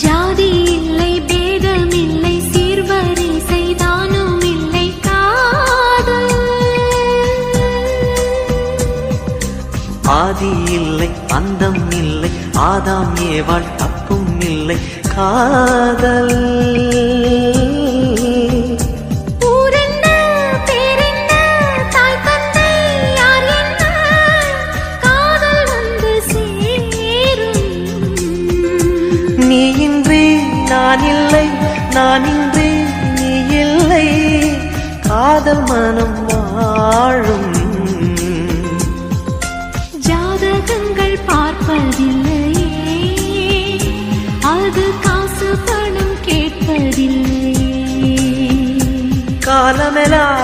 ஜாதி இல்லை, பேதம் இல்லை, சீர்வரிசை தானும் இல்லை, காதல். ஆதி இல்லை, அந்தம் இல்லை, ஆதாம் ஏவாள் தப்பும் இல்லை, காதல். நீ இன்றி நான் இல்லை, நான் இன்றி நீ இல்லை, காதல் மனம் வாழும். ஜாதகங்கள் பார்ப்பதில்லையே, அது காசு பணம் கேட்பதில்லையே. காலமெல்லாம்